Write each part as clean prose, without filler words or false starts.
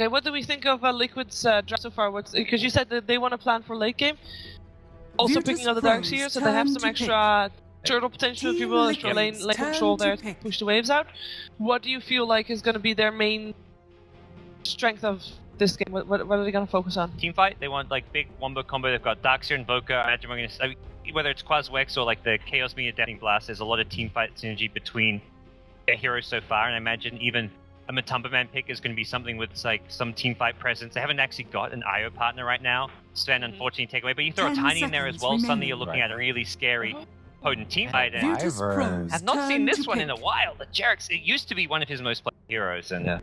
Okay, what do we think of Liquid's draft so far? Because you said that they want to plan for late game. Also picking up the Darkseer, so they have some extra turtle potential, if you will, extra lane control there to push the waves out. What do you feel like is going to be their main strength of this game? What are they going to focus on? Teamfight. They want like big wombo combo. They've got Darkseer and Voka. I imagine we're going to... whether it's Quaswex or like the Chaos Media Deathing Blast, there's a lot of teamfight synergy between their heroes so far, and I imagine even a Matumba Man pick is going to be something with like some teamfight presence. They haven't actually got an IO partner right now. Sven, unfortunately, take away, but you throw a Tiny in there as well, suddenly you're looking at a really scary, potent teamfight, and I've not seen this one in a while. The Jerix, it used to be one of his most played heroes, and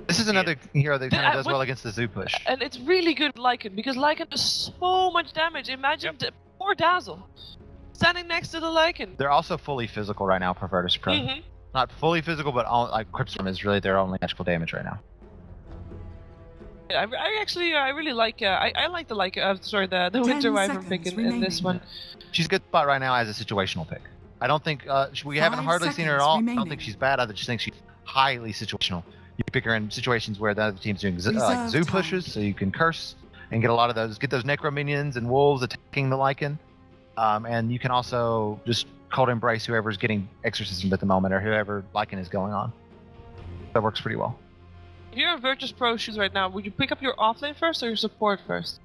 this is another hero that kind of does well against the Zoo push. And it's really good Lycan, because Lycan does so much damage. Imagine poor Dazzle standing next to the Lycan. They're also fully physical right now for Virtus.Pro. Not fully physical, but like Cryptstorm is really their only magical damage right now. I really like I like the the Winter Wyvern pick in this one. She's a good spot right now as a situational pick. I don't think we haven't hardly seen her at all. I don't think she's bad. I just think she's highly situational. You pick her in situations where the other team's doing like zoo pushes, so you can curse and get a lot of those. Get those Necro minions and wolves attacking the Lycan, and you can also just Cold Embrace whoever's getting exorcism at the moment or whoever Lycan is going on. That works pretty well. If you're in Virtus.Pro shoes right now, would you pick up your offlane first or your support first?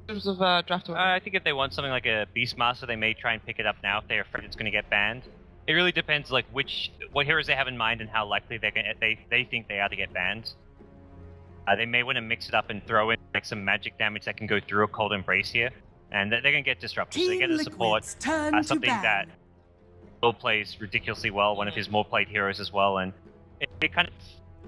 In terms of draft order. I think if they want something like a Beastmaster, they may try and pick it up now if they're afraid it's going to get banned. It really depends, like what heroes they have in mind and how likely they think they are to get banned. They may want to mix it up and throw in like some magic damage that can go through a Cold Embrace here, and they're going to get disrupted. So they get a support, something that Will plays ridiculously well, one of his more played heroes as well, and it kind of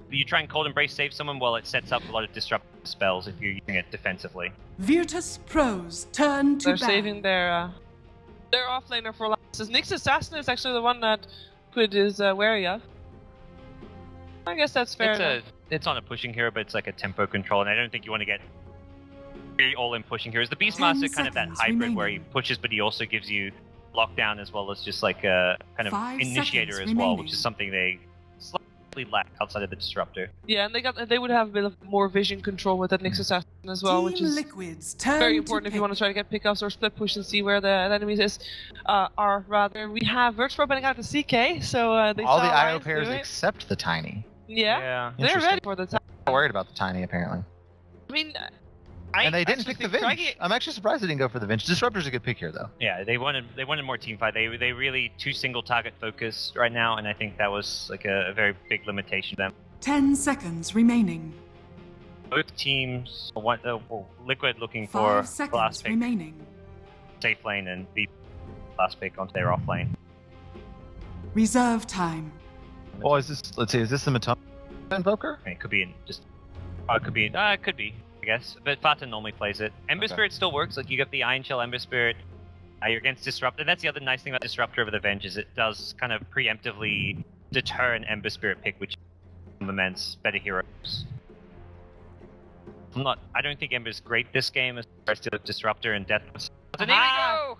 you try and Cold Embrace save someone, well, it sets up a lot of disruptive spells if you're using it defensively. Virtus.Pro's turn to They're saving their offlaner for last. Nyx Assassin is actually the one that Quid is wary of. I guess that's fair. It's on a pushing hero, but it's like a tempo control, and I don't think you want to get really all-in pushing heroes. The Beastmaster kind of that hybrid where he pushes, but he also gives you lockdown as well as just like a kind of initiator as well, which is something they slightly lack outside of the disruptor. Yeah, and they would have a bit of more vision control with that Nyx Assassin as well, which is very important if you want to try to get pickups or split push and see where the enemies are. Rather, we have Virtus.Pro banning out the CK, so they all the IO pairs except the Tiny. Yeah, they're ready for the Tiny. I'm worried about the Tiny apparently. I mean. And they didn't pick the Vinge. I'm actually surprised they didn't go for the Vinge. Disruptor's a good pick here, though. Yeah, they wanted more teamfight. They really too single target focused right now, and I think that was like a very big limitation to them. 10 seconds remaining. Both teams want Liquid looking for last pick, safe lane, and the last pick onto their off lane. Reserve time. Well, is this the Matumba Invoker? I mean, it could be it could be. I guess, but Fata normally plays it. Ember Spirit still works. Like you got the Iron Shell Ember Spirit. You're against Disruptor. That's the other nice thing about Disruptor over the Venge is it does kind of preemptively deter an Ember Spirit pick, which immense better heroes. I don't think Ember's great this game as far as Disruptor and Death.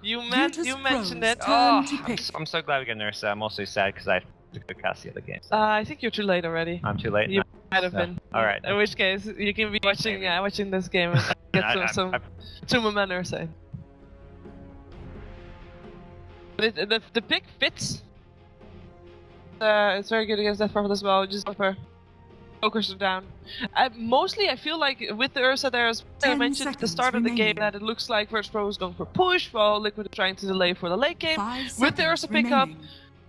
You mentioned it. I'm so glad we got Nursa. I'm also sad because I to go cast the other games. I think you're too late already. I'm too late. You might have been. All right. In which case, you can be watching this game and get some momentum or say. The pick fits. It's very good against Death Prophet as well. Just for focus are down. Mostly, I feel like with the Ursa there, as I mentioned at the start of the game, that it looks like Virtus.Pro is going for push, while Liquid is trying to delay for the late game. With the Ursa pickup,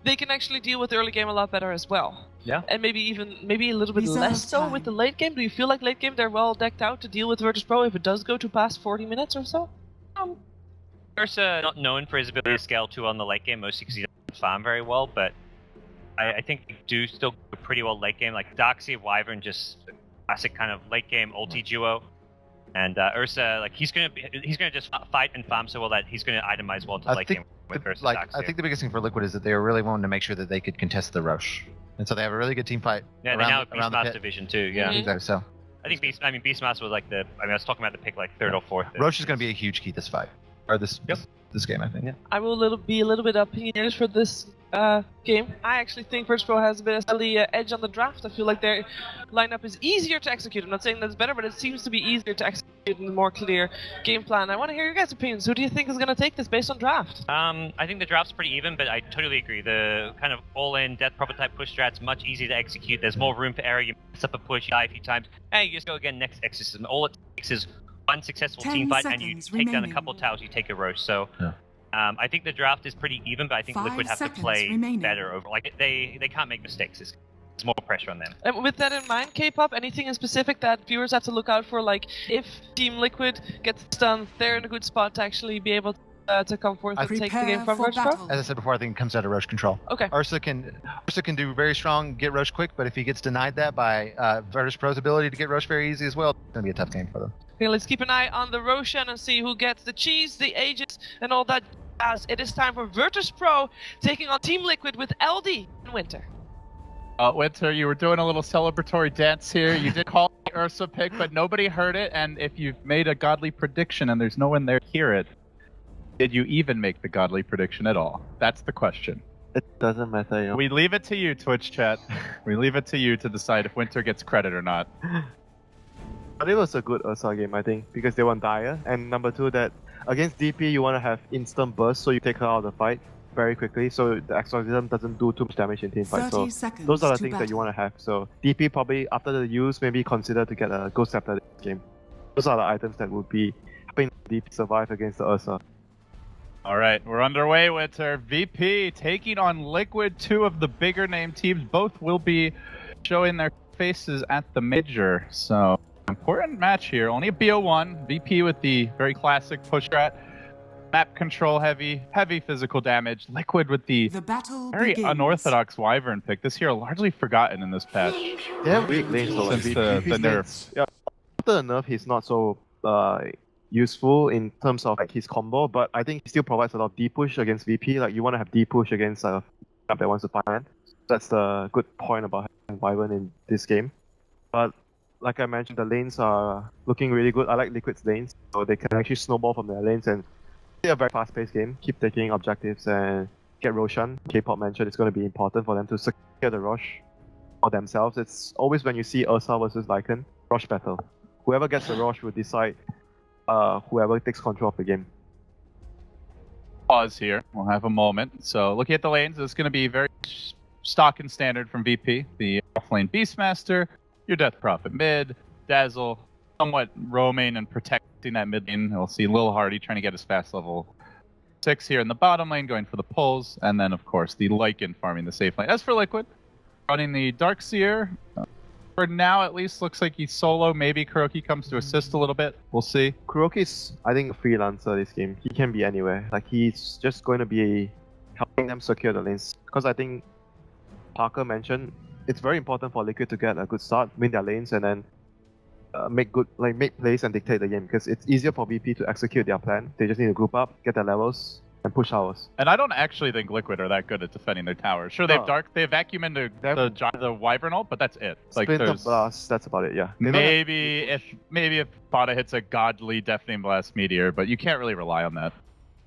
they can actually deal with the early game a lot better as well. Yeah. And maybe a little bit less so with the late game. Do you feel like late game they're well decked out to deal with Virtus.Pro if it does go to past 40 minutes or so? Ursa not known for his ability to scale 2 on the late game, mostly because he doesn't farm very well, but I think they do still go pretty well late game. Like Darkseer, Wyvern, just classic kind of late game ulti duo. And Ursa, like he's gonna just fight and farm so well that he's gonna itemize well to late game with Ursa. I think the biggest thing for Liquid is that they were really wanting to make sure that they could contest the Roche, and so they have a really good team fight. Yeah, they now have Beastmaster division too. Yeah, exactly. So I think Beastmaster was like I was talking about the pick like third or fourth. Roche is going to be a huge key this fight or this game, I think. Yeah. I will be a little bit opinionated for this game. I actually think Virtus.Pro has a bit of the edge on the draft. I feel like their lineup is easier to execute. I'm not saying that's better, but it seems to be easier to execute in a more clear game plan. I want to hear your guys' opinions. Who do you think is going to take this based on draft? I think the draft's pretty even, but I totally agree. The kind of all-in death prophet type push strat's much easier to execute. There's more room for error. You mess up a push, you die a few times, and you just go again next exorcism. All it takes is one successful team fight, and you take down a couple towers, you take a roast. So. Yeah. I think the draft is pretty even, but I think Liquid have to play better over. Like they can't make mistakes. It's more pressure on them. And with that in mind, K-pop, anything in specific that viewers have to look out for? Like if Team Liquid gets done, they're in a good spot to actually be able to come forth and take the game from Virtus.Pro? As I said before, I think it comes out of Roche control. Okay. Ursa can do very strong, get Roche quick, but if he gets denied that by Virtus.Pro's ability to get Roche very easy as well, it's going to be a tough game for them. Okay, let's keep an eye on the Roshan and see who gets the cheese, the ages, and all that. As it is time for Virtus.Pro taking on Team Liquid with LD and Winter. Winter, you were doing a little celebratory dance here. You did call the Ursa pick, but nobody heard it. And if you've made a godly prediction and there's no one there to hear it, did you even make the godly prediction at all? That's the question. It doesn't matter, you know. We leave it to you, Twitch chat. We leave it to you to decide if Winter gets credit or not. But it was a good Ursa game, I think, because they want Dire. And number two, that against DP, you want to have instant burst, so you take her out of the fight very quickly, so the exorcism doesn't do too much damage in team fight. So those are the things that you want to have. So DP probably, after the use, maybe consider to get a Ghost Scepter this game. Those are the items that would be helping DP survive against the Ursa. Alright, we're underway, Winter. VP taking on Liquid, two of the bigger name teams. Both will be showing their faces at the major, so important match here. Only a BO1. VP with the very classic push strat. Map control heavy physical damage. Liquid with the very unorthodox Wyvern pick. This hero largely forgotten in this patch. Yeah, weak lanes though. Since the nerf. Yeah, after the nerf, he's not so useful in terms of like his combo, but I think he still provides a lot of D push against VP. Like you want to have D push against a map that wants to find. That's the good point about having Wyvern in this game. But like I mentioned, the lanes are looking really good. I like Liquid's lanes, so they can actually snowball from their lanes and play a very fast-paced game. Keep taking objectives and get Roshan. K-pop mentioned it's going to be important for them to secure the Rosh for themselves. It's always when you see Ursa versus Lycan, Rosh battle. Whoever gets the Rosh will decide whoever takes control of the game. Pause here. We'll have a moment. So looking at the lanes, it's going to be very stock and standard from VP. The offlane Beastmaster, your Death Prophet mid, Dazzle, somewhat roaming and protecting that mid lane. We'll see Lil Hardy trying to get his fast level 6 here in the bottom lane, going for the pulls, and then of course the Lycan farming the safe lane. As for Liquid, running the Darkseer, for now at least looks like he's solo. Maybe Kuroki comes to assist a little bit. We'll see. Kuroki's, I think, a freelancer this game. He can be anywhere. Like he's just going to be helping them secure the lanes. Because I think Parker mentioned it's very important for Liquid to get a good start, win their lanes, and then make plays and dictate the game. Because it's easier for VP to execute their plan. They just need to group up, get their levels, and push towers. And I don't actually think Liquid are that good at defending their towers. Sure, they have vacuum into the Wyvern ult, but that's it. Like Splinter Blast, that's about it. Yeah. Maybe if Pada hits a godly Deafening Blast Meteor, but you can't really rely on that.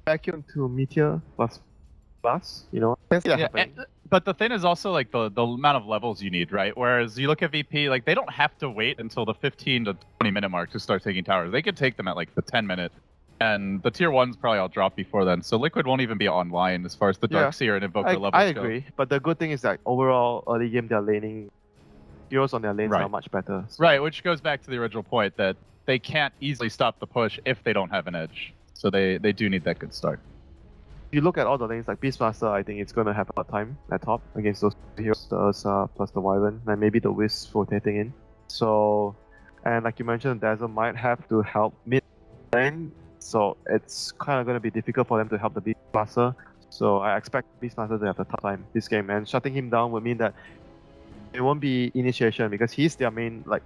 Vacuum to Meteor plus Blast, you know. But the thing is also like the amount of levels you need, right? Whereas you look at VP, like they don't have to wait until the 15 to 20 minute mark to start taking towers. They could take them at like the 10 minute. And the tier 1s probably all drop before then. So Liquid won't even be online as far as the Darkseer and Invoker levels go. I agree. But the good thing is that overall early game their laning, heroes on their lanes are much better. So. Right, which goes back to the original point that they can't easily stop the push if they don't have an edge. So they do need that good start. If you look at all the lanes, like Beastmaster, I think it's going to have a time at top against those heroes, the Ursa plus the Wyvern, and maybe the Wisp rotating in. So, and like you mentioned, Dazzle might have to help mid lane, so it's kind of going to be difficult for them to help the Beastmaster. So I expect Beastmaster to have a tough time this game, and shutting him down would mean that it won't be initiation because he's their main, like,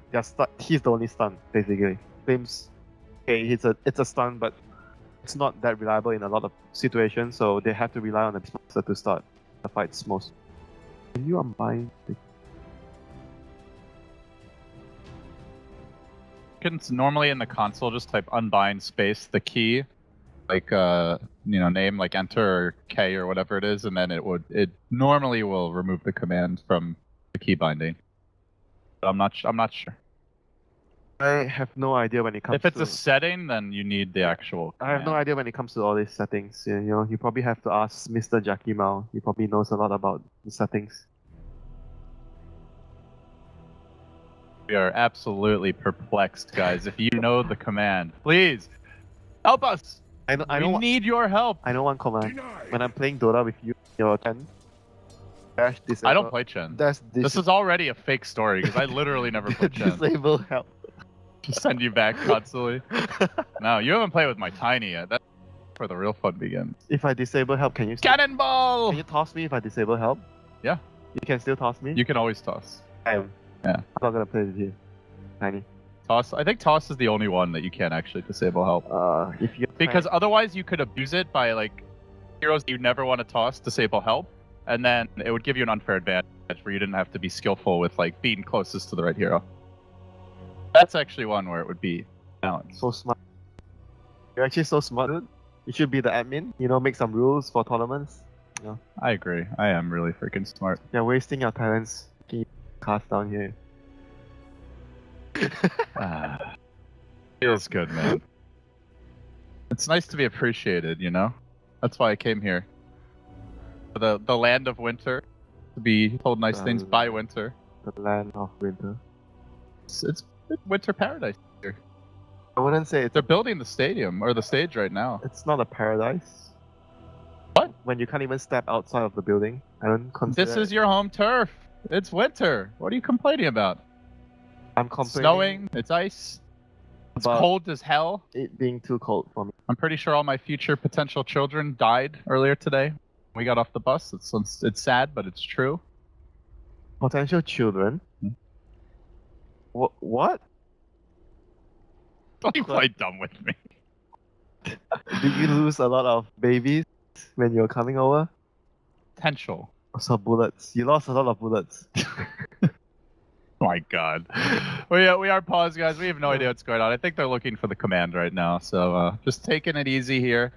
he's the only stun, basically. Claims, okay, it's a stun, but it's not that reliable in a lot of situations, so they have to rely on the Beastmaster to start the fights most. Can you unbind? Normally in the console, just type unbind space the key, like name like enter or K or whatever it is, and then it normally will remove the command from the key binding. But I'm not sure. I have no idea when it comes If it's to... a setting, then you need the actual I have no command. idea when it comes to all these settings. You probably have to ask Mr. Jackie Mao. He probably knows a lot about the settings. We are absolutely perplexed, guys. If you know the command, please help us. I We need your help. I know one command. When I'm playing Dota with you, you're 10. Dash disable. I don't play Chen. Dash This is already a fake story because I literally never play Chen. disable help. Just send you back constantly. No, you haven't played with my Tiny yet. That's where the real fun begins. If I disable help, can you still... Cannonball! Can you toss me if I disable help? Yeah. You can still toss me? You can always toss. I am. Yeah. I'm not gonna play with you. Tiny. Toss. I think toss is the only one that you can't actually disable help. If you... Because otherwise you could abuse it by like heroes you never want to toss disable help, and then it would give you an unfair advantage where you didn't have to be skillful with like being closest to the right hero. That's actually one where it would be balanced. So smart. You're actually so smart, dude. You should be the admin, make some rules for tournaments. I agree. I am really freaking smart. You're wasting your talents. Can you cast down here? Feels good, man. It's nice to be appreciated, That's why I came here. The land of winter, to be told nice things by winter. The land of winter. It's winter paradise here. I wouldn't say They're building the stadium or the stage right now. it's not a paradise. What? When you can't even step outside of the building. I don't consider This is your home turf. It's winter. What are you complaining about? I'm It's complaining snowing. It's ice. It's about cold as hell. it being too cold for me. I'm pretty sure all my future potential children died earlier today. We got off the bus. It's sad, but it's true. Potential children? What? Don't you play dumb with me. Did you lose a lot of babies when you were coming over? Potential. So bullets. You lost a lot of bullets. Oh my god. We are paused, guys. We have no idea what's going on. I think they're looking for the command right now. So just taking it easy here.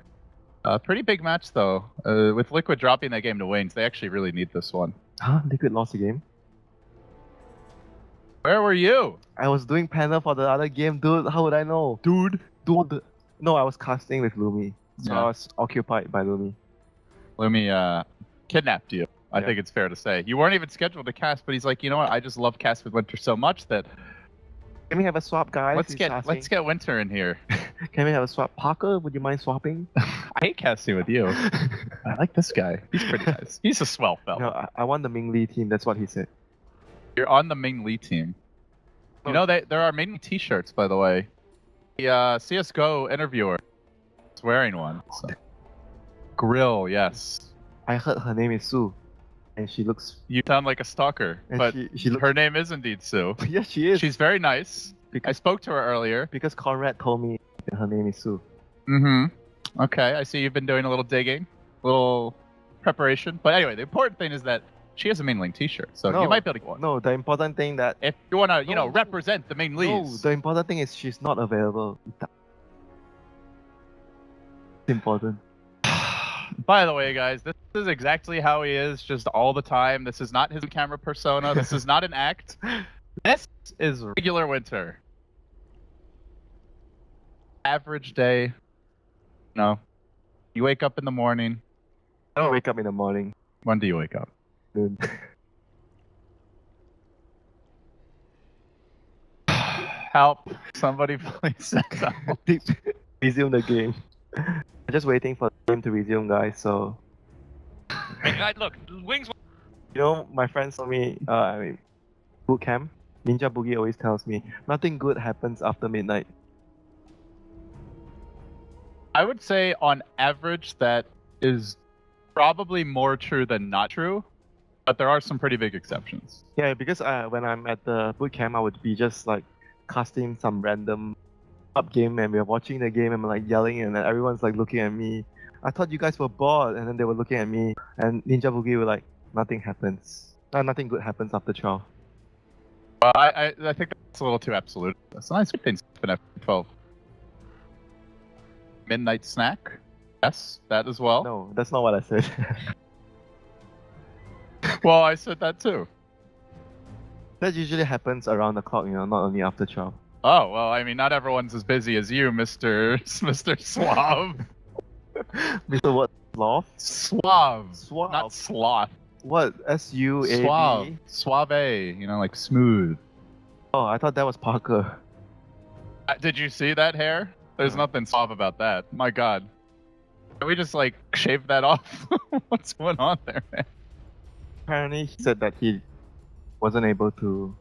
Pretty big match, though. With Liquid dropping that game to Wings, they actually really need this one. Huh? Liquid lost the game? Where were you? I was doing panel for the other game, dude. How would I know? Dude. No, I was casting with Lumi. So Yeah. I was occupied by Lumi. Lumi kidnapped you. I Yeah. think it's fair to say. You weren't even scheduled to cast, but he's like, you know what? I just love Cast with Winter so much that Can we have a swap, guys? let's He's get asking. Winter in here. Can we have a swap? Parker, would you mind swapping? I hate casting with you. I like this guy. He's pretty nice. He's a swell fella. No, I want the Ming Lee team. That's what he said. You're on the Ming Lee team. You know, there are Ming Lee t-shirts, by the way. The CSGO interviewer is wearing one. So. Grill, yes. I heard her name is Sue, and she looks. You sound like a stalker, And but she looks. her name is indeed Sue. Yes, she is. She's very nice. I because, spoke to her earlier. because Conrad told me that her name is Sue. Mm-hmm. Okay, I see you've been doing a little digging, a little preparation. But anyway, the important thing is that she has a Ming Ling t-shirt, so No, you might be able to get one. No, the important thing that. If you want to, No. represent the Ming No, Lees. the important thing is she's not available. It's important. By the way, guys, this is exactly how he is, just all the time. This is not his camera persona. This is not an act. This is regular Winter. Average day. No. You wake up in the morning. I don't wake up in the morning. When do you wake up? Dude. Help. Somebody please help. Resume the game. I'm just waiting for the game to resume, guys. So, Look, Wings. my friends told me, boot camp, Ninja Boogie always tells me, nothing good happens after midnight. I would say on average that is probably more true than not true, but there are some pretty big exceptions. Yeah, because when I'm at the boot camp, I would be just like casting some random up game, and we're watching the game, and I'm like yelling, and then everyone's like looking at me. I thought you guys were bored, and then they were looking at me, and Ninja Boogie were like, nothing happens. Nothing good happens after 12. Well, I think that's a little too absolute. That's nice things happen after 12. midnight snack. Yes, that as well. No, that's not what I said. Well, I said that too. That usually happens around the clock, not only after 12. Oh, well, I mean, not everyone's as busy as you, Mr. Suave. Mr. what? Sloth? Suave. Not sloth. What? S-U-A-V? Suave. Suave. Like smooth. Oh, I thought that was Parker. Did you see that hair? There's nothing suave about that. My god. Can we just, shave that off? What's going on there, man? Apparently, he said that he wasn't able to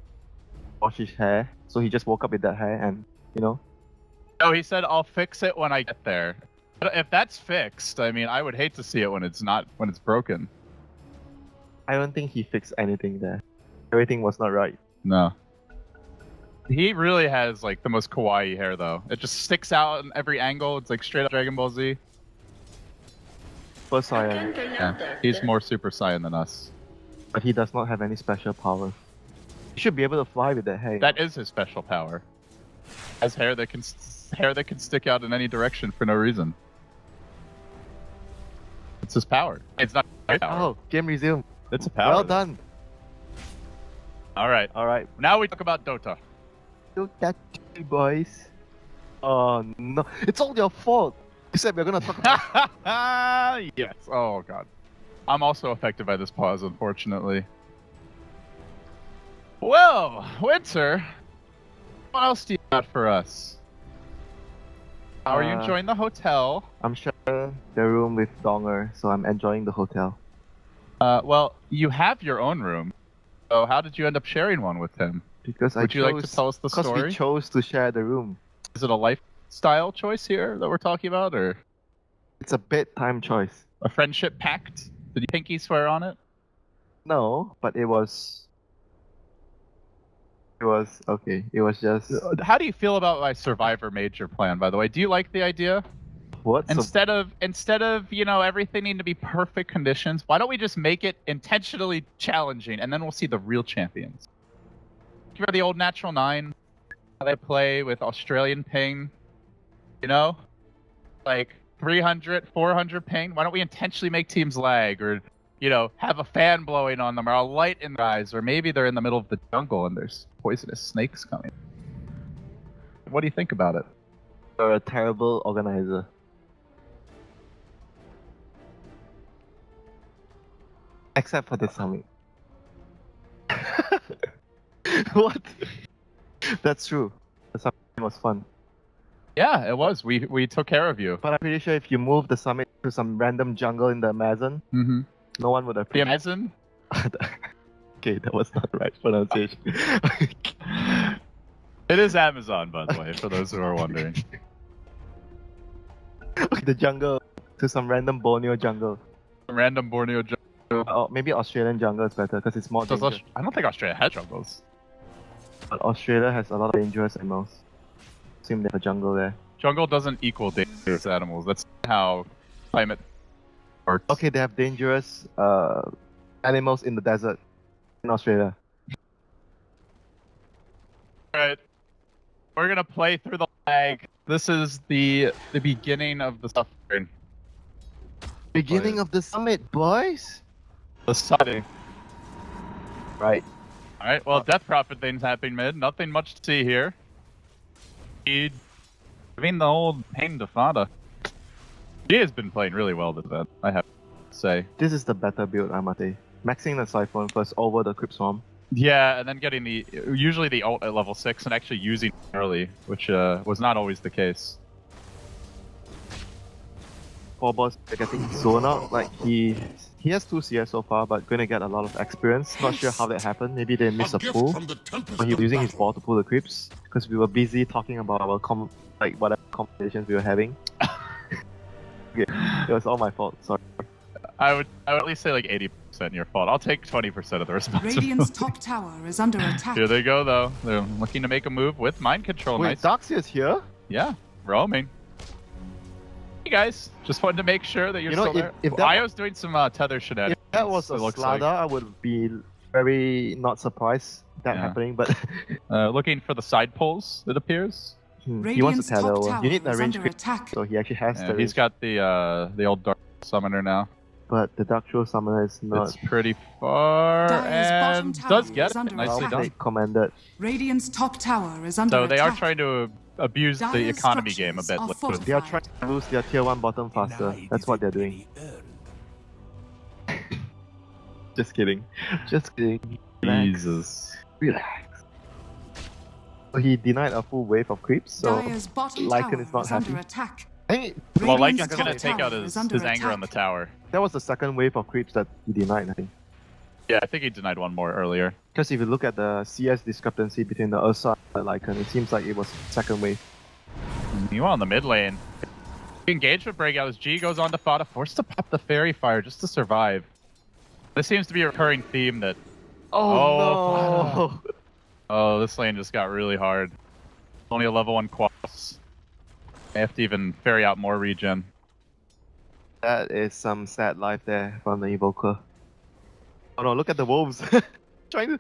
wash his hair, so he just woke up with that hair and, No, he said, I'll fix it when I get there. But if that's fixed, I mean, I would hate to see it when it's broken. I don't think he fixed anything there. Everything was not right. No. He really has, the most kawaii hair, though. It just sticks out in every angle. It's, straight up Dragon Ball Z. Super Saiyan. Yeah, he's more Super Saiyan than us. But he does not have any special powers. He should be able to fly with that hair. That is his special power. Has hair that can stick out in any direction for no reason. It's his power. It's not a power. Oh, game resumed. It's a power. Well done. All right. Now we talk about Dota. Dota 2, boys. Oh no, it's all your fault. You said we're gonna talk about. Yes. Oh god. I'm also affected by this pause, unfortunately. Well, Winter, what else do you got for us? How are you enjoying the hotel? I'm sharing the room with Donger, so I'm enjoying the hotel. Well, you have your own room. So how did you end up sharing one with him? Because Would you like to tell us the story? Because we chose to share the room. Is it a lifestyle choice here that we're talking about, or? It's a bedtime choice. A friendship pact? Did you pinky swear on it? No, but it was okay. It was just. How do you feel about my Survivor Major plan, by the way? Do you like the idea? What? Instead of everything needing to be perfect conditions, why don't we just make it intentionally challenging, and then we'll see the real champions? You remember the old Natural 9? How they play with Australian ping? 300, 400 ping? Why don't we intentionally make teams lag, or have a fan blowing on them, or a light in their eyes, or maybe they're in the middle of the jungle and there's poisonous snakes coming. What do you think about it? You're a terrible organizer. Except for the summit. What? That's true. The summit was fun. Yeah, it was. We took care of you. But I'm pretty sure if you move the summit to some random jungle in the Amazon, no one would have. The Amazon? Okay, that was not the right pronunciation. It is Amazon, by the way, for those who are wondering. Okay, the jungle to some random Borneo jungle. Random Borneo jungle. Maybe Australian jungle is better because it's more dangerous. I don't think Australia has jungles. But Australia has a lot of dangerous animals. Assume they have a jungle there. Jungle doesn't equal dangerous animals. That's how climate works. Okay, they have dangerous animals in the desert in Australia. Alright. We're gonna play through the lag. This is the beginning of the suffering. Beginning of the summit, boys! The summit. Right. Alright, well, Death Prophet thing's happening mid. Nothing much to see here. I mean, the old Pain Defada. She has been playing really well this event, I have to say. This is the better build, Amate. Maxing the Siphon first over the Crypt Swarm. Yeah, and then getting usually the ult at level 6 and actually using it early, which was not always the case. For boss getting zone out, he has 2 CS so far, but going to get a lot of experience. Not sure how that happened. Maybe they missed a pull. But he was using his ball to pull the creeps because we were busy talking about our whatever conversations we were having. Okay, it was all my fault. Sorry. I would at least say 80% your fault. I'll take 20% of the responsibility. Radiant's top tower is under attack. Here they go though. They're looking to make a move with mind control. Wait, nice. Darksia's here? Yeah, roaming. Hey guys, just wanted to make sure that you're still there. If Io's doing some tether shenanigans. If that was a Starladder, I would be very not surprised that happening, but... looking for the side pulls, it appears. He wants Radiant's to tether. top tower You need a is range under creep, attack. so he actually has Yeah, the he's range. got the old Dark Summoner now. But the Dark Troll Summoner is not. It's pretty far Dire's bottom and tower does get is it. under Nicely attack. done. Take commanded. Radiant's top tower is under So attack. they are trying to abuse the Dire's economy game a structures bit. are Liquid. fortified. They are trying to lose their tier 1 bottom faster. That's what they're doing. Just kidding. Just kidding. Relax. Jesus. Relax. So he denied a full wave of creeps, so Dire's bottom Lycan tower is not under happy. attack. I think Well, Radiant's Lycan's gonna top take out tower his is under anger on the attack. tower. that was the second wave of creeps that he denied, I think. Yeah, I think he denied one more earlier. Because if you look at the CS discrepancy between the Ursa and the Lycan, it seems like it was second wave. Meanwhile, in the mid lane, engagement breakout as G goes on to Fada, forced to pop the Fairy Fire just to survive. This seems to be a recurring theme that. Oh, no! Oh, this lane just got really hard. Only a level 1 quas. They have to even ferry out more regen. That is some sad life there from the Evoker. Oh no, look at the wolves! He's trying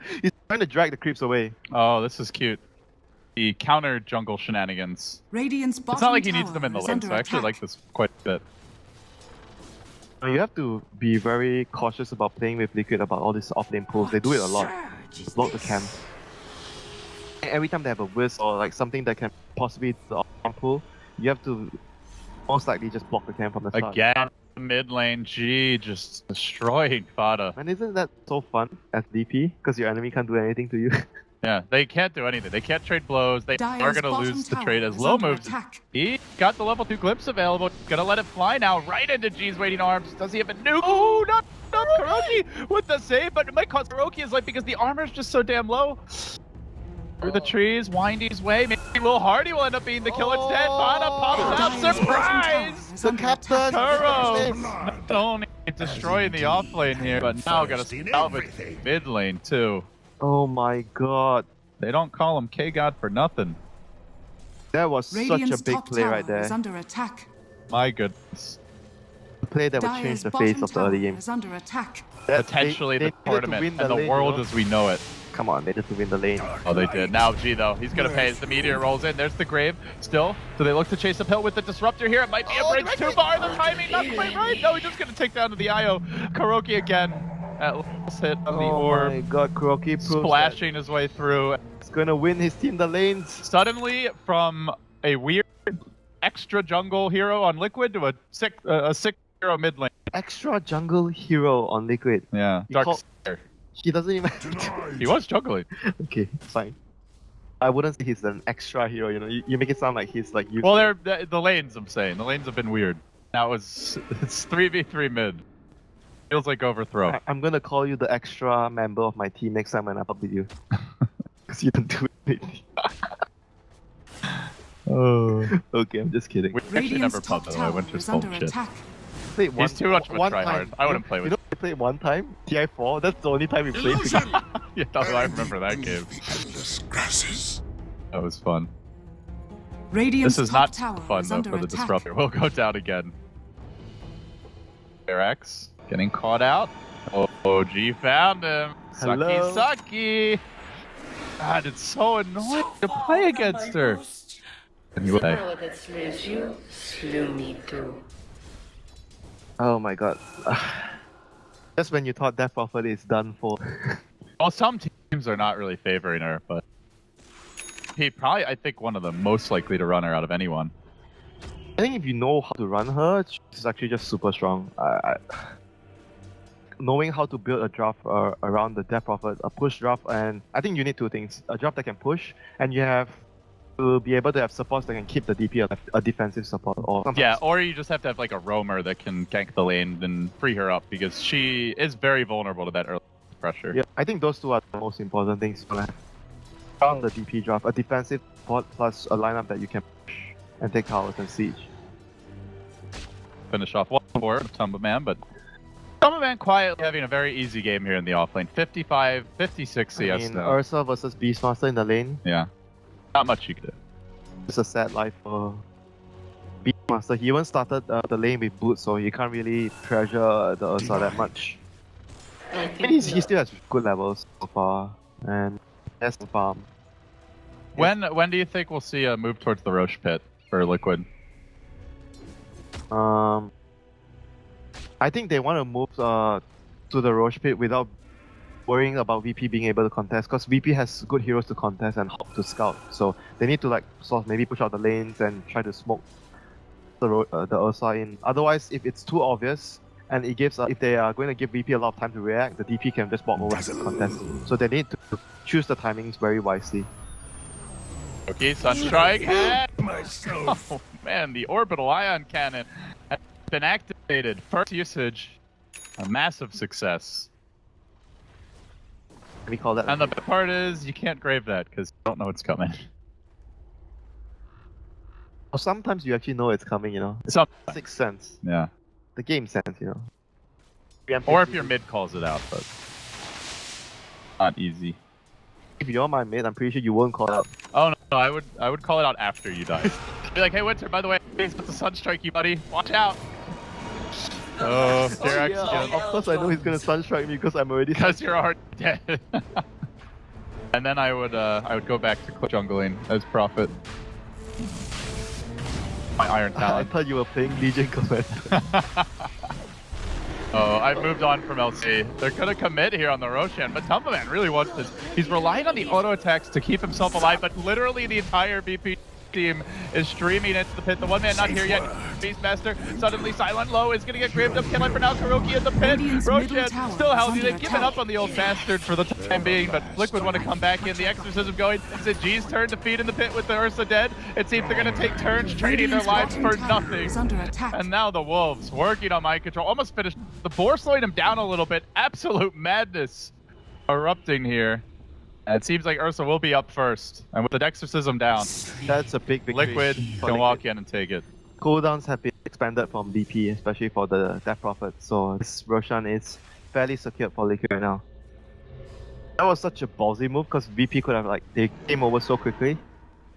to drag the creeps away. Oh, this is cute. The counter jungle shenanigans. Radiant's bottom It's not like he tower needs them in the is lane, under so I actually attack. like this quite a bit. You have to be very cautious about playing with Liquid about all these off-lane pulls. They do it a lot. Block the camp. Every time they have a whisk or like something that can possibly do the off-lane pull, you have to most likely just block the camp from the start. Again, mid lane, G just destroying Fada. And isn't that so fun as DP? Because your enemy can't do anything to you. Yeah, they can't do anything. They can't trade blows. They Dire's are going to bottom lose the tower trade as is low under moves. attack. He got the level 2 glimpse available. Gonna let it fly now right into G's waiting arms. Does he have a nuke? Oh, not Kuroki with the save, but it might cost Kuroki his life because the armor's just so damn low. Through the trees, Windy's way. Maybe Will Hardy will end up being the kill instead. Fada pops out. Dire's bottom tower Surprise! is The under captain! attack. Kuro not only destroying the off lane here, but now gonna salvage mid lane too. Oh my god. They don't call him K-God for nothing. That was Radiant's such a big top play tower right there. is under attack. My goodness. A play that would Dire's change the bottom face of the early tower game. is under attack. Potentially They the needed to tournament win and the lane, world you know? as we know it. Come on, they just to win the lane. Oh, they did. Now G though, he's gonna pay as the meteor rolls in. There's the grave. Still, do they look to chase uphill with the disruptor here? It might be a bridge too far. The timing not quite right. No, he's just gonna take down to the IO. Kuroki again at last hit of the orb, my god, Kuroki proves splashing his way through. that he's gonna win his team the lanes. Suddenly, from a weird extra jungle hero on Liquid to a sick hero mid lane. Extra jungle hero on Liquid. Yeah, You Dark call- Slayer. He doesn't even. He was juggling. Okay, fine. I wouldn't say he's an extra hero. You know, you make it sound like he's like. Well, the lanes. I'm saying the lanes have been weird. Now it's 3v3 mid. Feels like overthrow. I'm gonna call you the extra member of my team next time when I pub with you. Because you don't do anything. Oh. Okay, I'm just kidding. We actually Radiant's never top pumped though. I tower went to is under bullshit. attack. Played He's too much of a one tryhard. time. I wouldn't play with You know, we played one time. TI4. That's the only time we played. Yeah, I remember that game. That was fun. Radiant's This is top not tower fun is though under for the attack. disruptor. We'll go down again. Arax getting caught out. OG found him. Hello. Sucky. God, it's so annoying to play against her. Anyway, that slays you, slew me too. Oh my god. Just when you thought Death Prophet is done for. well, some teams are not really favoring her, but he probably, I think, one of the most likely to run her out of anyone. I think if you know how to run her, she's actually just super strong. Knowing how to build a draft around the Death Prophet, a push draft, and I think you need two things. A draft that can push, and you have to be able to have supports that can keep the DP alive, a defensive support. Or Yeah, or you just have to have like a roamer that can gank the lane and free her up because she is very vulnerable to that early pressure. Yeah, I think those two are the most important things you have. Around the DP draft, a defensive support plus a lineup that you can push and take towers and siege. Finish off 1-4 Tumba Man, but Tumba Man quietly having a very easy game here in the offlane. 55, 56 CS I mean, now. Ursa versus Beastmaster in the lane. Yeah, not much you could do. It's a sad life for Beastmaster. He even started the lane with boots, so he can't really treasure the Ursa that much. I And he still has good levels so far, and has to farm. When do you think we'll see a move towards the Roche pit for Liquid? I think they want to move to the Roche pit without worrying about VP being able to contest, because VP has good heroes to contest and Hop to scout. So they need to like sort of maybe push out the lanes and try to smoke the Ursa in. Otherwise, if it's too obvious and it gives if they are going to give VP a lot of time to react, the DP can just walk over the contest. So they need to choose the timings very wisely. Okay, Sunstrike. Oh man, the orbital ion cannon has been activated. First usage, a massive success. Let me call that. And the best part is you can't grave that because you don't know it's coming. Or sometimes you actually know it's coming, you know. It's Sometimes. sixth sense. Yeah. The game sense, you know. Or if your mid calls it out, but not easy. If you're my mid, I'm pretty sure you won't call out. Oh no, I would call it out after you die. Be like, hey Winter, by the way, he's got the Sunstrike you, buddy. Watch out. Oh, Dirac Of course I know he's gonna Sunstrike me because I'm already. Because you're already dead. And then I would go back to jungling as Prophet. My Iron I Talon. thought you were playing Legion Commander. Oh, I've moved on from LC. They're gonna commit here on the Roshan, but Tumbleman really wants this. He's relying on the auto attacks to keep himself alive, but literally the entire BP team is streaming into the pit. The one man not here yet, Beastmaster, suddenly Silent Low is gonna get grabbed up. Killing for now, Kuroki in the pit. Roshan still healthy. They've given up on the old bastard for the time being, but Liquid want to come back in. The exorcism going. Is it G's turn to feed in the pit with the Ursa dead? It seems they're gonna take turns trading their lives for nothing. And now the Wolves working on mind control. Almost finished. The boar slowing him down a little bit. Absolute madness erupting here. And it seems like Ursa will be up first. And with the exorcism down, That's a big victory. Liquid can walk in and take it. Cooldowns have been expanded from DP, especially for the Death Prophet. So this Roshan is fairly secured for Liquid right now. That was such a ballsy move because VP could have they came over so quickly.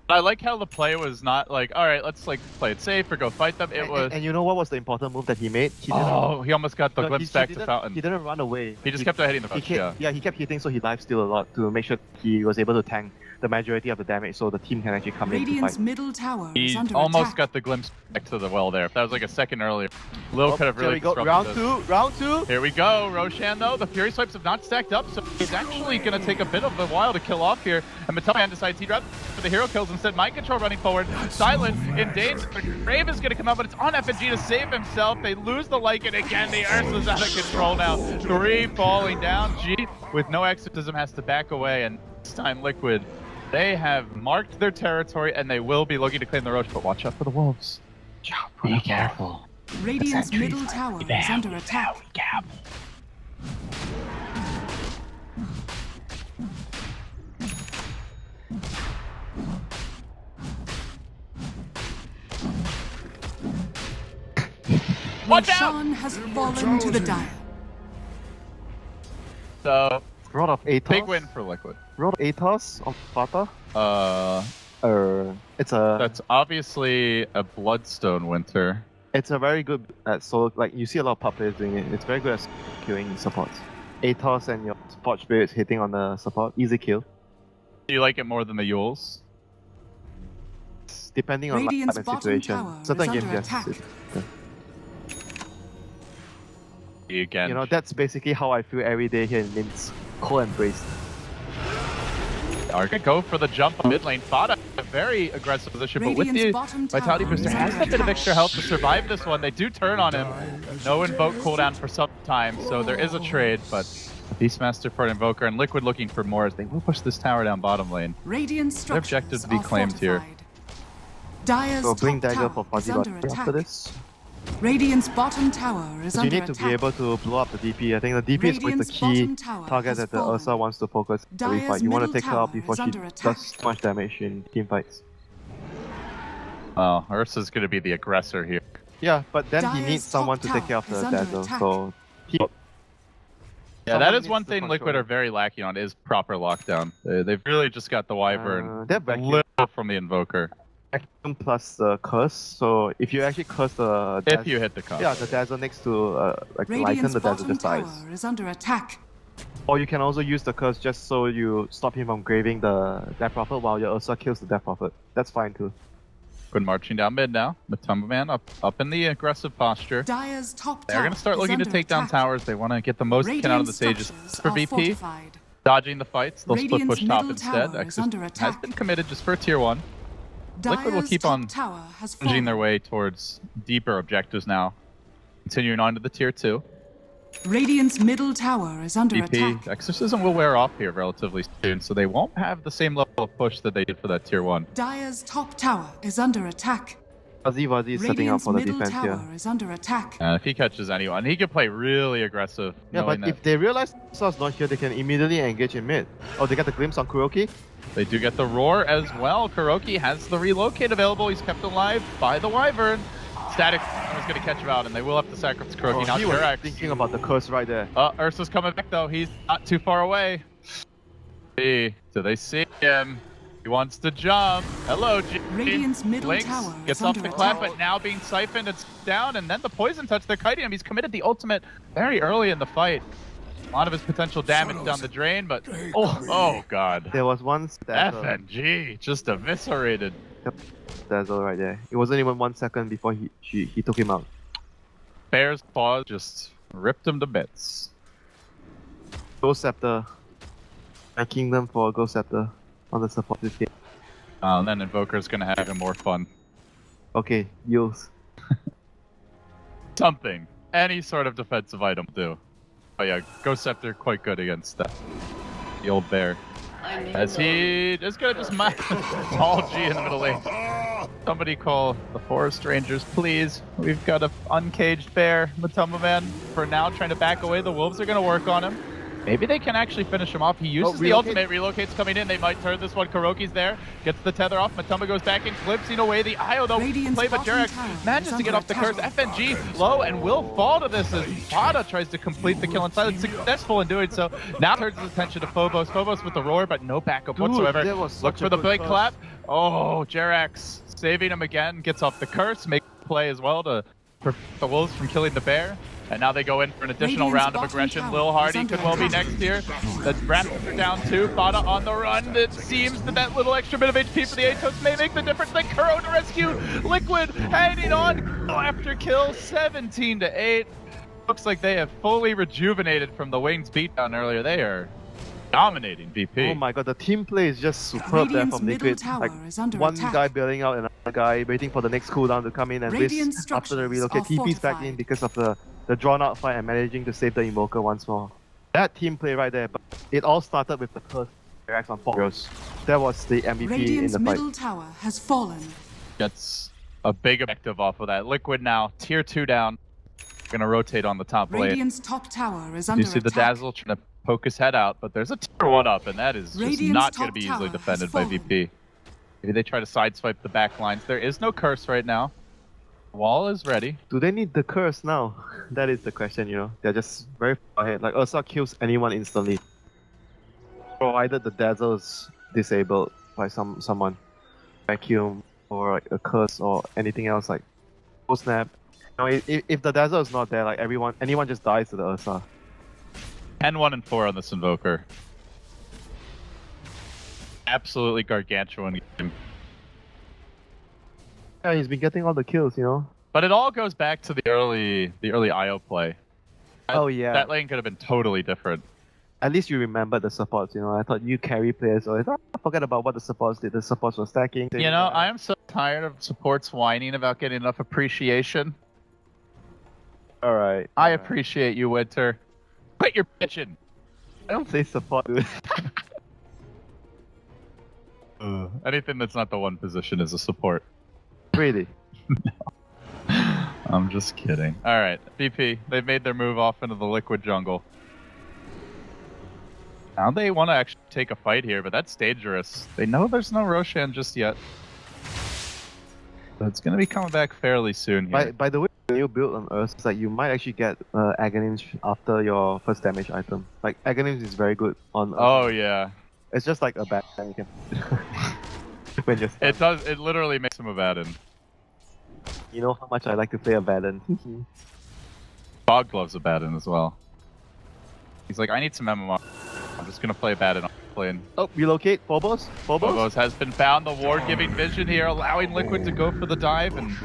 I like how the play was not like, all right, let's like play it safe or go fight them. It was. And you know what was the important move that he made? He didn't, He almost got the glimpse back to Fountain. He didn't run away. He just kept hitting the Fountain. Yeah, he kept hitting, so he lifestealed a lot to make sure he was able to tank the majority of the damage, so the team can actually come in to Radiant's fight. middle tower He is under almost attack. got the glimpse back to the well there. If that was like a second earlier, Lil could have Here really we go. disrupted this. Round two. Here we go, Roshan though. The Fury Swipes have not stacked up, so he's actually going to take a bit of a while to kill off here. And Mattelman decides he'd rather for the hero kills instead. Mind Control running forward. Silent in danger. Brave is going to come out, but it's on FNG to save himself. They lose the Lycan again. The Ursa's out of control now. 3 falling down. G with no exorcism has to back away, and this time Liquid, they have marked their territory and they will be looking to claim the Roche, but watch out for the Wolves. Be careful. Radiant's middle tower is under attack. Watch out! Roshan has fallen to the dial. So, Rod of Atos. big win for Liquid. Rod of Atos on Sparta. It's a. That's obviously a Bloodstone Winter. It's a very good at solo. Like you see a lot of pub players doing it. It's very good at killing supports. Atos and your support spirits hitting on the support, easy kill. Do you like it more than the Yules? Depending on Radiant's and bottom situation. tower Certain is games, under yes. attack. Again. You know, that's basically how I feel every day here in Linz. Cold embrace. Are gonna go for the jump on mid lane. Fought a very aggressive position, but with Radiant's the bottom Vitality tower Booster is has under a bit of attack. extra health to survive this one. They do turn on him. No invoke cooldown for some time, so there is a trade, but Beastmaster for an Invoker and Liquid looking for more as they will push this tower down bottom lane. Radiant Their objective structures to be are claimed here. fortified. Dire's So bring top dagger tower for is Fuzzy under Body attack. after this. Radiant's bottom tower is You under need to attack. be able to blow up the DP. I think the DP is always Radiant's the key bottom tower target has that the fallen. Ursa wants to focus every Dire's fight. You want to middle take her out tower before is she under attack. does too much damage in team fights. Oh, Ursa's gonna be the aggressor here. Yeah, but then he Dire's needs someone top to take care of tower is the under Dazzle. attack. So he, Yeah, someone that is needs one to thing control Liquid it. are very lacking on is proper lockdown. They've really just got the Wyvern they're a vacuum little from the Invoker. plus the curse. So if you actually curse the If you hit the combo. yeah, the Dazzle next to like Lycan, Radiant's the Dazzle bottom just dies. tower is under attack. Or you can also use the curse just so you stop him from graving the Death Prophet while your Ursa kills the Death Prophet. That's fine too. Good marching down mid now. Matumba Man up in the aggressive posture. Dire's top They're tower going to start is looking to under take down attack. towers. They want to get the most they can out of the Sages. Structures For are VP, fortified. dodging the fights. They'll split Radiant's push top middle instead. tower is Exodus under has attack. been committed just for tier 1. Liquid will Dire's keep top on tower has plunging their fallen. way towards deeper objectives now. Continuing on to the tier 2. Radiant's middle tower is under VP, attack. Exorcism will wear off here relatively soon, so they won't have the same level of push that they did for that tier 1. Dire's top tower is under attack. Vazi is setting up Radiant's for the middle defense tower here. is under attack. If he catches anyone, he can play really aggressive. Yeah, but if they realize Ursa's not here, they can immediately engage in mid. Oh, they get the glimpse on Kuroki. They do get the roar as well. Kuroki has the relocate available. He's kept alive by the Wyvern. Static is going to catch him out, and they will have to sacrifice Kuroki. Now He was Jerax. thinking about the curse right there. Ursa's coming back though. He's not too far away. Do they see him? He wants to jump. Hello, G. Radiant's middle Blinks, tower gets is off under the clap, attack. but now being siphoned, it's down, and then the poison touch. They're kiting him. He's committed the ultimate very early in the fight. A lot of his potential damage down the drain, but oh god. There was one FNG just eviscerated. Dazzle right there. It wasn't even 1 second before he took him out. Bear's paw just ripped him to bits. Ghost Scepter. My Kingdom for Ghost Scepter on the support this game. And then Invoker's gonna have even more fun. Okay, use. Something. Any sort of defensive item do. But yeah, Ghost Scepter quite good against the old bear. As he is gonna just all G in the middle lane. Somebody call the Forest Rangers, please. We've got a uncaged bear, Matumba Man. For now, trying to back away. The Wolves are gonna work on him. Maybe they can actually finish him off. He uses the ultimate. Relocate's coming in. They might turn this one. Kuroki's there. Gets the tether off. Matumba goes back in, clipping away the IO though. Play, but Jerax manages to get off the curse. FNG low and will fall to this as Pada tries to complete the kill in silence. Successful in doing so. Now turns his attention to Phobos. Phobos with the roar, but no backup whatsoever. Look for the big clap. Oh, Jerax saving him again. Gets off the curse. Makes a play as well to prevent the Wolves from killing the bear. And now they go in for an additional round of aggression. Lil Hardy could well be next here. The Raptors are down 2. Fada on the run. It seems that little extra bit of HP for the Atos may make the difference. The Kuro to rescue. Liquid hanging on. After kill, 17-8. Looks like they have fully rejuvenated from the Wings beatdown earlier. They are dominating VP. Oh my god, the team play is just superb there from Liquid. Like, one guy bailing out another guy, waiting for the next cooldown to come in, and this, after the relocate, TP's back in because of the drawn out fight and managing to save the Invoker once more. That team play right there, but it all started with the first Jerax on 4. That was the MVP Radiant's in the fight. middle tower has fallen. Gets a big objective off of that. Liquid now, tier 2 down. Gonna rotate on the top lane. Radiant's top tower is under You see the attack. Dazzle trying to poke his head out, but there's a tier 1 up, and that is just Radiant's not going to top be easily tower defended has by fallen. VP. Maybe they try to sideswipe the back lines. There is no curse right now. Wall is ready. Do they need the curse now? That is the question, you know. They're just very far ahead. Like, Ursa kills anyone instantly. Provided the Dazzle is disabled by someone. Vacuum, or like a curse, or anything else like Full Snap. You know, if the Dazzle is not there, like anyone just dies to the Ursa. 10-1 and 4 on this Invoker. Absolutely gargantuan game. Yeah, he's been getting all the kills, you know. But it all goes back to the early IO play. Oh yeah. That lane could have been totally different. At least you remember the supports, you know. I thought you carry players, so I thought, forget about what the supports did. The supports were stacking. You know, I am so tired of supports whining about getting enough appreciation. Alright. I appreciate you, Winter. Quit your bitching. I don't say support, dude. Anything that's not the one position is a support. Really? I'm just kidding. Alright, BP, they've made their move off into the Liquid jungle. Now they want to actually take a fight here, but that's dangerous. They know there's no Roshan just yet. But it's going to be coming back fairly soon here. By the way, when you build on Earth, it's like you might actually get Aghanims after your first damage item. Like, Aghanims is very good on Earth. Oh, yeah. It's just like a bad thing you can... when you're stuck. It does. It literally makes him a Vadin. You know how much I like to play a Vadin. Fog Glove's a Vadin as well. He's like, I need some MMR. I'm just gonna play bad and playing. Oh, relocate. Phobos. Phobos has been found. The ward giving vision here, allowing Liquid to go for the dive, and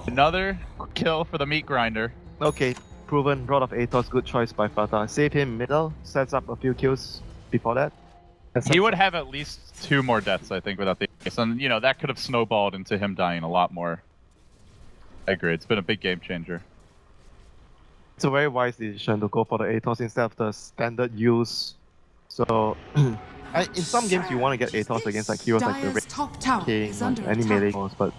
another kill for the meat grinder. Okay, proven. Rod of Atos, good choice by Fata. Save him middle, sets up a few kills before that. He would have at least 2 more deaths, I think, without the ace. And, you know, that could have snowballed into him dying a lot more. I agree. It's been a big game changer. It's a very wise decision to go for the Atos instead of the standard use. So, in some games you want to get Atos against like heroes like the Dire's top tower King is or under any melee attack. heroes, but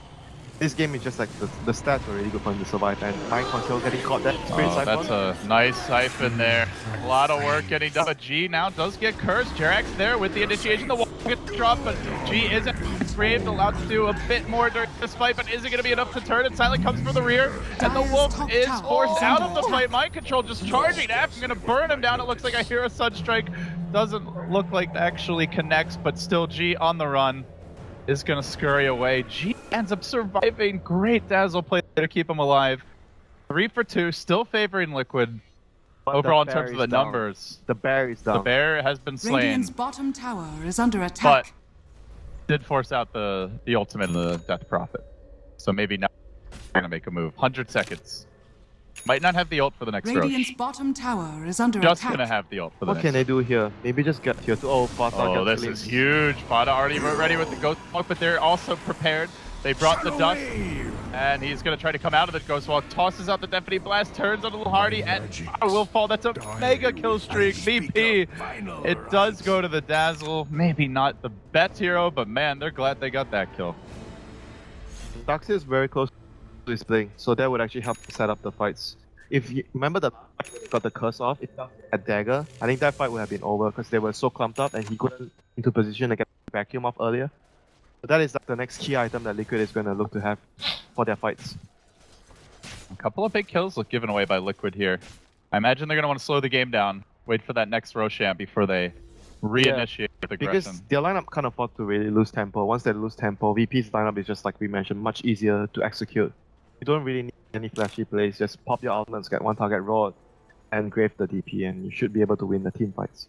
this game is just like the stats are really good for him to survive, and mind control getting caught that Spirit Oh, Siphon. that's a nice siphon there. A lot of work getting done. But G now does get cursed. Jerax there with the initiation. The wall gets dropped, but G isn't braved, allowed to do a bit more during this fight, but is it going to be enough to turn it? Silent comes for the rear, and the Wolf is forced out of the fight. Mind control just charging after. Going to burn him down. It looks like I hear a Sunstrike. Doesn't look like it actually connects, but still G on the run. Is going to scurry away. G ends up surviving. Great Dazzle play to keep him alive. 3 for 2, still favoring Liquid. But Overall, in the terms of bear the is down. numbers, The bear is down. the bear has been slain, Radiant's bottom tower is under but attack. did force out the ultimate and the Death Prophet. So maybe now we're going to make a move. 100 seconds. Might not have the ult for the next Radiant's rush. bottom tower is under Just attack. going to have the ult for the What next can they do here? Maybe just get here to Fata Oh, gets this is glimpsed. huge. Fada already ready with the Ghost Walk, but they're also prepared. They brought the dust, and he's going to try to come out of the Ghost Walk. Tosses out the Deafening Blast, turns on a little hardy, and Fada will fall. That's a mega kill streak. VP. It does go to the Dazzle. Maybe not the best hero, but man, they're glad they got that kill. Darkseer is very close to his playing, so that would actually help set up the fights. If you remember the fight when he got the curse off, if that a dagger, I think that fight would have been over because they were so clumped up and he couldn't into position to get the vacuum off earlier. But that is like the next key item that Liquid is going to look to have for their fights. A couple of big kills look given away by Liquid here. I imagine they're going to want to slow the game down, wait for that next Roshan before they reinitiate with aggression. Because their lineup can't afford to really lose tempo. Once they lose tempo, VP's lineup is just like we mentioned, much easier to execute. You don't really need any flashy plays, just pop your ultimates, get one target rod, and grave the DP, and you should be able to win the team fights.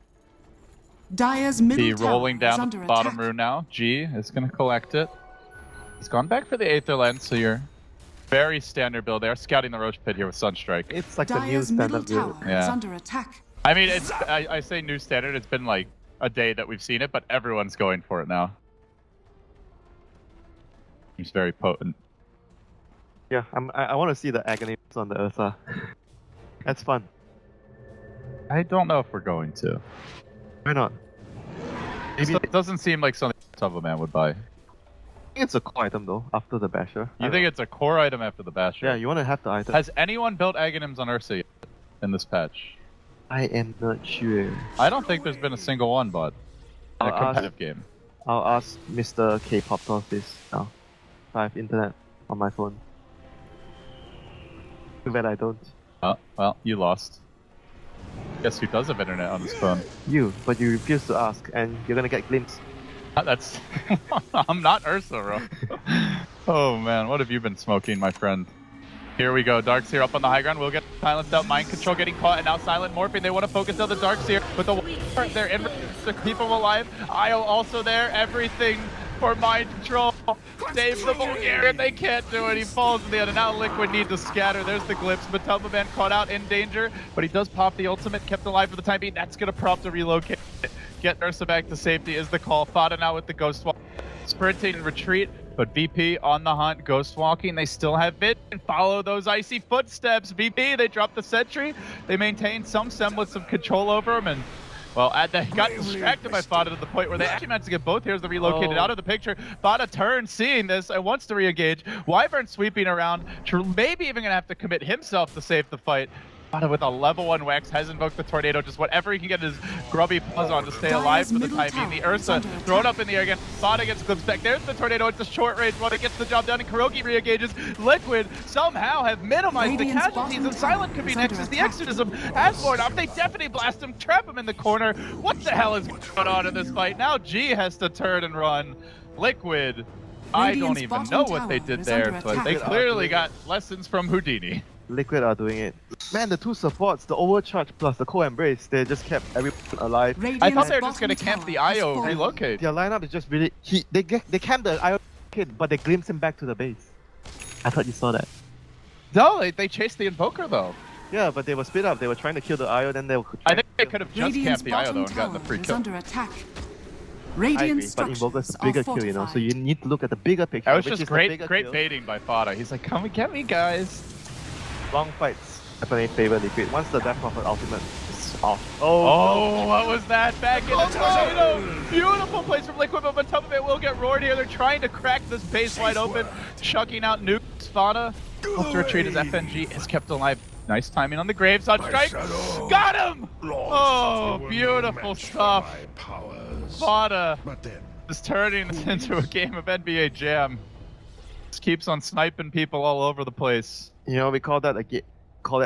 Dire's middle He tower rolling is down the under bottom attack. rune now. G is going to collect it. He's gone back for the Aether Lens, so you're very standard build there. Scouting the Roach Pit here with Sunstrike. It's like the new Dire's middle standard build. tower is Yeah. under attack. I mean, it's I say new standard. It's been like a day that we've seen it, but everyone's going for it now. He's very potent. Yeah, I want to see the agony on the Ursa. That's fun. I don't know if we're going to. Why not? Maybe It doesn't seem like something Tubbleman would buy. I think it's a core item though, after the Basher. You think it's a core item after the Bastion? Yeah, you want to have the item. Has anyone built Aghanims on Ursa yet in this patch? I am not sure. I don't think there's been a single one, but in a I'll ask- competitive game. I'll ask Mr. K-pop this now. If I have internet on my phone. Too bad I don't. Oh, well, you lost. Guess who does have internet on his phone? You, but you refuse to ask, and you're gonna get glimpsed. That's... I'm not Ursa, bro. Oh man, what have you been smoking, my friend? Here we go, Darkseer up on the high ground. We'll get silenced out, Mind Control getting caught, and now Silent morphing. They want to focus on the Darkseer, but they're in to keep him alive. Io also there, everything for Mind Control. Save the Bulgarian, they can't do it. He falls in the end, and now Liquid need to scatter. There's the glimpse, but Tubbleman caught out in danger, but he does pop the ultimate, kept alive for the time being. That's going to prompt to relocate. Get Ursa back to safety is the call. Fada now with the Ghost Walk. Sprinting retreat, but VP on the hunt, Ghost Walking. They still have vision. Follow those icy footsteps. VP, they drop the sentry. They maintain some semblance of control over him, and well, they got distracted by Fada to the point where they actually managed to get both heroes relocated out of the picture. Fada turns, seeing this, and wants to re-engage. Wyvern sweeping around, maybe even going to have to commit himself to save the fight. Fada with a level 1 Wax has invoked the Tornado, just whatever he can get his grubby paws on to stay alive for the time being. The Ursa thrown up in the air again. Fada gets clipped back. There's the Tornado. It's a short range one. It gets the job done, and Kuroki re-engages. Liquid somehow have minimized the casualties, and Silent could be next as the Exodism has worn off. They definitely blast him, trap him in the corner. What the hell is going on in this fight? Now G has to turn and run. Liquid, I don't even know what they did there, but they clearly got lessons from Houdini. Liquid are doing it. Man, the two supports, the overcharge plus the co-embrace, they just kept everyone alive. I thought they were just gonna camp the IO, relocate. Their lineup is just really... They camp the IO kid, but they glimpse him back to the base. I thought you saw that. No, they chased the Invoker though. Yeah, but they were split up. They were trying to kill the IO, then they were... I think they could have just Radiant's camped the IO though and gotten the bottom free tower is kill. under attack. I Radiant agree, but Invoker's structures a bigger are kill, you know, so fortified. you need to look at the bigger picture. That was which just is the great bigger great kill. baiting by Fada. He's like, come and get me, guys. Long fights definitely favor Liquid. Once the Death Prophet ultimate is off. Oh, what was that? Back in the tornado! Beautiful place from Liquid, but some of it will get roared here. They're trying to crack this base wide open, chucking out nukes. Fada has to retreat as FNG is kept alive. Nice timing on the Graves on strike. Got him! Oh, beautiful stuff. Fada is turning this into a game of NBA Jam. Just keeps on sniping people all over the place. You know, we call that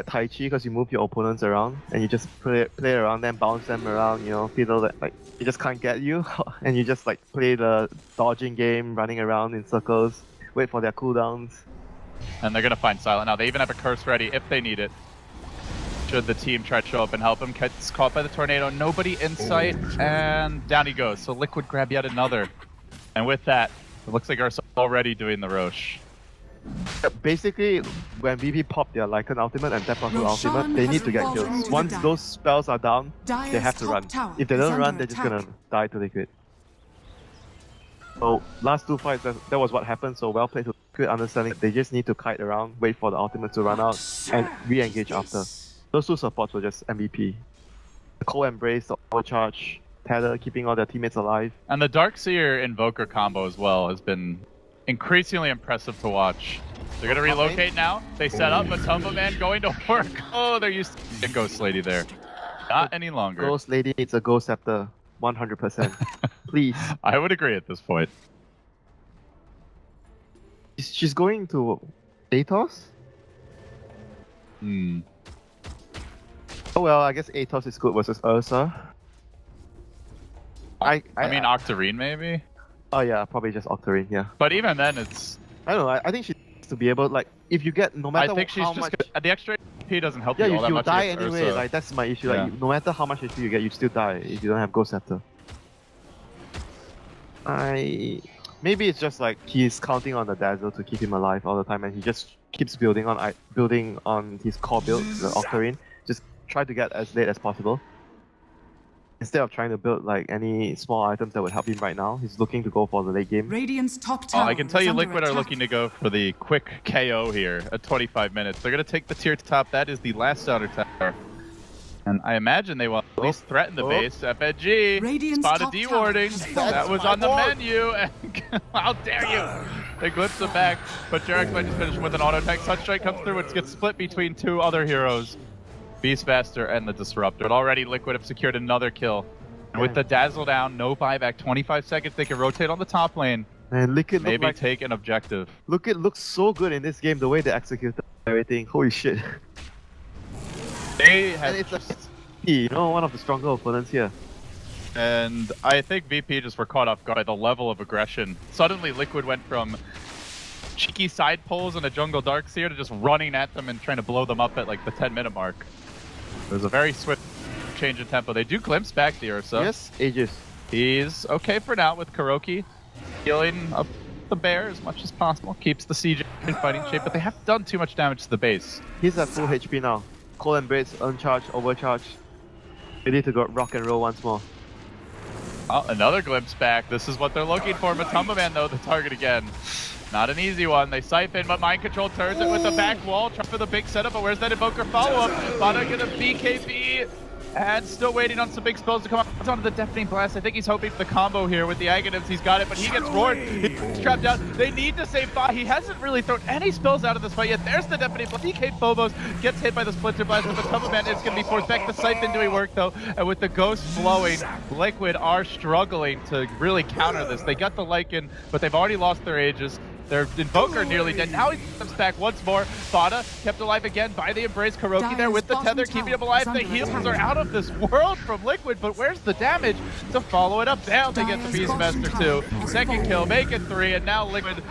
Tai Chi because you move your opponents around and you just play around them, bounce them around, you know, feel that like they just can't get you and you just like play the dodging game, running around in circles, wait for their cooldowns. And they're gonna find Silent now. They even have a curse ready if they need it. Should the team try to show up and help him, gets caught by the tornado, nobody in sight, and down he goes. So Liquid grab yet another. And with that, it looks like Ursa already doing the Roche. Basically, when VP pop their Lycan ultimate and Death Prophet Roshan ultimate, they has need to get fallen kills. to Once the those spells are down, Dire's they have to top run. tower If they is don't run, under they're just gonna attack. die to Liquid. So, last two fights, that was what happened, so well played to Liquid, understanding they just need to kite around, wait for the ultimate to run out, and re-engage after. Those two supports were just MVP. The co-embrace, the overcharge, Tether, keeping all their teammates alive. And the Darkseer Invoker combo as well has been increasingly impressive to watch. They're gonna relocate now. They set up, but Tumba Man going to work. Oh, they're used to a Ghost Lady there. Not any longer. Ghost Lady needs a Ghost Scepter, 100%. Please. I would agree at this point. She's going to Atos? Hmm. Oh well, I guess Atos is good versus Ursa. I mean, Octarine maybe? Oh yeah, probably just Octarine, yeah. But even then, it's... I don't know, I think she needs to be able, like, if you get, no matter I think she's how just... much... The extra HP doesn't help Yeah, you all that you'll much die against anyway, Ursa. like, that's my issue. Yeah. Like, no matter how much HP you get, you still die if you don't have Ghost Scepter. Maybe it's just like he's counting on the Dazzle to keep him alive all the time, and he just keeps building on his core build, the Octarine. Just try to get as late as possible. Instead of trying to build like any small items that would help him right now, he's looking to go for the late game. Radiant's top tower I can tell is you under Liquid are attack. looking to go for the quick KO here at 25 minutes. They're going to take the tier top. That is the last outer tower. And I imagine they will at least threaten the base. FNG Radiant's spotted top D-warding. tower has That was on the menu. And how dare you? They glimpse it back, but Jarek's might just finish him with an auto attack. Sunstrike comes through. It gets split between two other heroes, Beastmaster and the Disruptor. But already Liquid have secured another kill. And with the Dazzle down, no buyback, 25 seconds, they can rotate on the top lane. And Liquid Maybe take an objective. Liquid looks so good in this game, the way they executed everything. Holy shit. They And have it's you know, one of the stronger opponents here. And I think VP just were caught off guard by the level of aggression. Suddenly Liquid went from cheeky side pulls in a jungle Darkseer to just running at them and trying to blow them up at like the 10-minute mark. It was a very swift change in tempo. They do glimpse back the Ursa. Yes, Aegis. He's okay for now with Kuroki healing up the bear as much as possible. Keeps the CJ in fighting shape, but they haven't done too much damage to the base. He's at full HP now. Cold Embrace, uncharged, overcharged. Ready to go rock and roll once more. Oh, another glimpse back. This is what they're looking for. Matumba Man, though, the target again. Not an easy one. They siphon, but Mind Control turns it with the back wall. Try for the big setup, but where's that Invoker follow-up? Fada gonna BKB. And still waiting on some big spells to come up. Onto the Deafening Blast. I think he's hoping for the combo here with the Aghanims. He's got it, but he gets roared. He's trapped out. They need to save Fada. He hasn't really thrown any spells out of this fight yet. There's the Deafening Blast. DK Phobos gets hit by the Splinter Blast, but the Tumba Man is going to be forced back. The Siphon doing work, though. And with the Ghost flowing, Liquid are struggling to really counter this. They got the Lycan, but they've already lost their Aegis. Their Invoker nearly dead. Now he comes back once more. Fada kept alive again by the Embrace. Kuroki there with the tether, keeping him alive. The heals are out of this world from Liquid, but where's the damage to follow it up? Down they get the Beastmaster too. Second kill, make it 3, and now Liquid